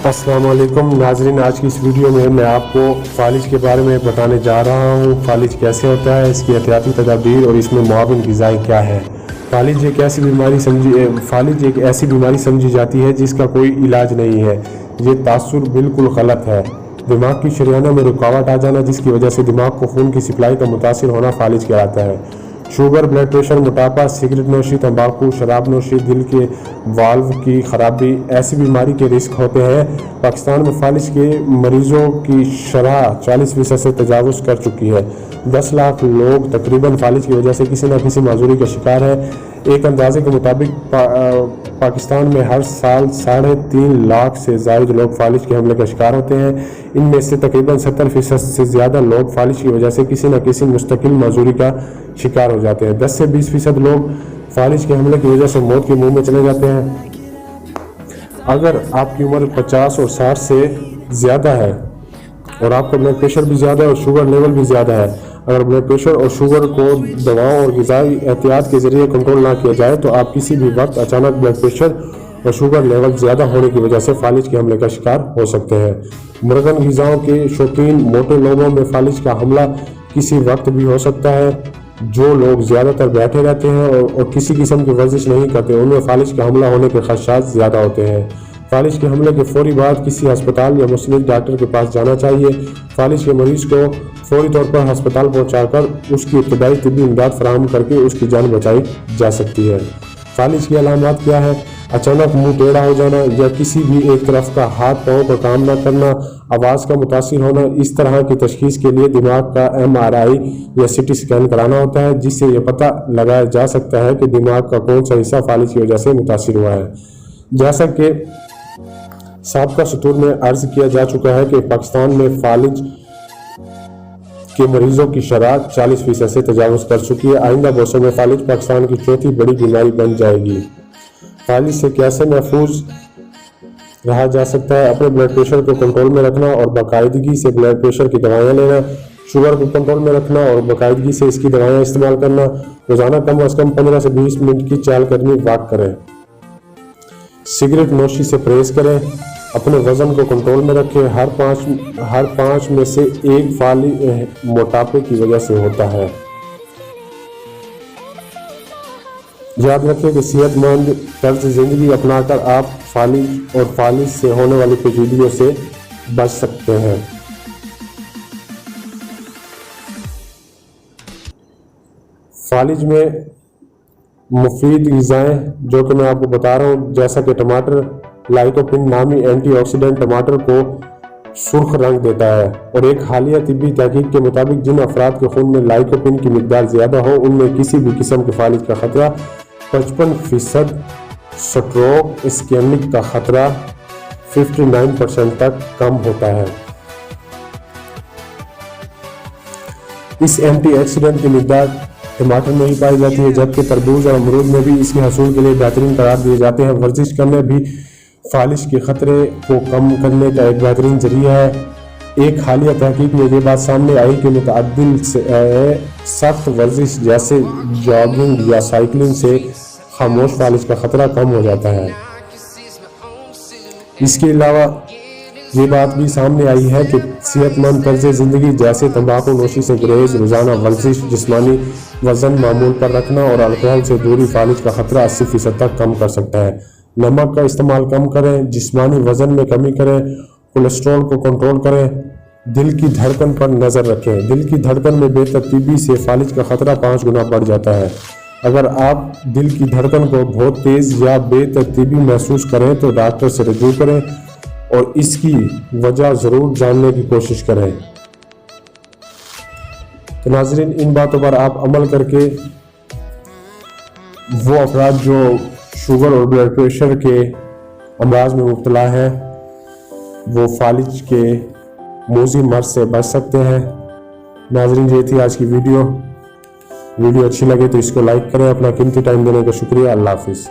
अस्सलाम वालेकुम नाजरीन, आज की इस वीडियो में मैं आपको फालिज के बारे में बताने जा रहा हूँ। फालिज कैसे होता है, इसकी एहतियाती तदाबीर और इसमें मुआविन ग़िज़ाएँ क्या है। फालिज एक ऐसी बीमारी समझी जाती है जिसका कोई इलाज नहीं है। ये तासुर बिल्कुल गलत है। दिमाग की शरियानों में रुकावट आ जाना जिसकी वजह से दिमाग को खून की सप्लाई का मुतासिर होना फालिज कहलाता है। शुगर, ब्लड प्रेशर, मोटापा, सिगरेट नोशी, तंबाकू, शराब नोशी, दिल के वाल्व की खराबी ऐसी बीमारी के रिस्क होते हैं। पाकिस्तान में फालिज के मरीजों की शरह 40% से तजावुज़ कर चुकी है। 10 लाख लोग तकरीबन फालिज की वजह से किसी न किसी माजूरी का शिकार है। एक अंदाजे के मुताबिक पाकिस्तान में हर साल 3.5 लाख से ज़ायद लोग फालिज के हमले का शिकार होते हैं। इनमें से तकरीबन 70% से ज़्यादा लोग फालिज की वजह से किसी न किसी मुस्तकिल माजूरी का शिकार हो जाते हैं। 10 से 20% लोग फालिज के हमले की वजह से मौत के मुंह में चले जाते हैं। अगर आपकी उम्र 50 और 60 से ज़्यादा है और आपका ब्लड प्रेशर भी ज़्यादा है और शुगर लेवल भी ज़्यादा है, अगर ब्लड प्रेशर और शुगर को दवाओं और ग़िज़ाई एहतियात के ज़रिए कंट्रोल ना किया जाए तो आप किसी भी वक्त अचानक ब्लड प्रेशर और शुगर लेवल ज़्यादा होने की वजह से फालिज के हमले का शिकार हो सकते हैं। मुर्गन ग़िज़ाओं के शौकीन मोटे लोगों में फालिज का हमला किसी वक्त भी हो सकता है। जो लोग ज़्यादातर बैठे रहते हैं और किसी किस्म की वर्जिश नहीं करते, उनमें फालिज का हमला होने के खदशात ज़्यादा होते हैं। फालिज के हमले के फौरी बाद किसी अस्पताल या मुस्तनिद डॉक्टर के पास जाना चाहिए। फालिज के मरीज़ को फौरी तौर पर अस्पताल पहुंचाकर उसकी इब्तदाई तिब्बी इमदाद फराहम करके उसकी जान बचाई जा सकती है। फालिज की अलामत क्या है? अचानक मुंह टेढ़ा हो जाना या किसी भी एक तरफ का हाथ पाँव का काम न करना, आवाज़ का मुतासिर होना। इस तरह की तशखीस के लिए दिमाग का MRI या CT स्कैन कराना होता है, जिससे यह पता लगाया जा सकता है कि दिमाग का कौन सा हिस्सा फालिज की वजह से मुतासिर हुआ है। जैसा कि साबिक़ा सतूर में अर्ज किया जा चुका है कि पाकिस्तान में फालिज के मरीजों की शरह 40% से तजावुज़ कर चुकी है। आइंदा बरसों में फालिज पाकिस्तान की चौथी बड़ी बीमारी बन जाएगी। फालिज से कैसे महफूज रहा जा सकता है? अपने ब्लड प्रेशर को कंट्रोल में रखना और बाकायदगी से ब्लड प्रेशर की दवाइयाँ लेना, शुगर को कंट्रोल में रखना और बाकायदगी से इसकी दवाइयाँ इस्तेमाल करना, रोज़ाना कम अज़ कम 15 से 20 मिनट की चहलकदमी वॉक करें, सिगरेट नोशी से परहेज करें, अपने वज़न को कंट्रोल में रखें। हर पाँच में से एक फालिज मोटापे की वजह से होता है। याद रखें कि सेहतमंद तर्ज ज़िंदगी अपनाकर आप फालिज और फालिज से होने वाली पेचीदगियों से बच सकते हैं। फालिज में मुफीद ग़िज़ाएँ जो कि मैं आपको बता रहा हूँ, जैसा कि टमाटर लाइकोपिन नामी एंटीऑक्सीडेंट टमाटर को सुर्ख रंग देता है और एक हालिया तिब्बी तहकीक के मुताबिक जिन अफराद के खून में लाइकोपिन की मिकदार ज़्यादा हो उनमें किसी भी किस्म के फालिज का खतरा 55%, स्ट्रोक इस्केमिक का खतरा 59% तक कम होता है। इस एंटीऑक्सीडेंट की मिकदार टमाटर में ही पाई जाती है, जबकि तरबूज और अमरूद में भी इसके हसूल के लिए बेहतरीन करार दिए जाते हैं। वर्जिश करना भी फालिज के खतरे को कम करने का एक बेहतरीन जरिया है। एक हालिया तहकीक में ये बात सामने आई कि मुतअद्दिल सख्त वर्जिश जैसे जॉगिंग या साइकिलिंग से खामोश फालिज का खतरा कम हो जाता है। इसके अलावा ये बात भी सामने आई है कि सेहतमंद तर्ज ज़िंदगी जैसे तंबाकू नोशी से गुरेज, रोज़ाना वर्जिश, जिस्मानी वज़न मामूल पर रखना और अल्कोहल से दूरी फालिज का खतरा 80% तक कम कर सकता है। नमक का इस्तेमाल कम करें, जिस्मानी वज़न में कमी करें, कोलेस्ट्रॉल को कंट्रोल करें, दिल की धड़कन पर नज़र रखें। दिल की धड़कन में बेतरतीबी से फालिज का खतरा 5 गुना बढ़ जाता है। अगर आप दिल की धड़कन को बहुत तेज़ या बेतरतीबी महसूस करें तो डॉक्टर से रजू करें और इसकी वजह ज़रूर जानने की कोशिश करें। तो नाज़रीन, इन बातों पर आप अमल करके वो अफराद जो शुगर और ब्लड प्रेशर के अमराज में मुब्तला है वो फालिज के मूज़ी मर्ज़ से बच सकते हैं। नाज़रीन, ये थी आज की वीडियो अच्छी लगे तो इसको लाइक करें। अपना कीमती टाइम देने का शुक्रिया। अल्लाह हाफिज़।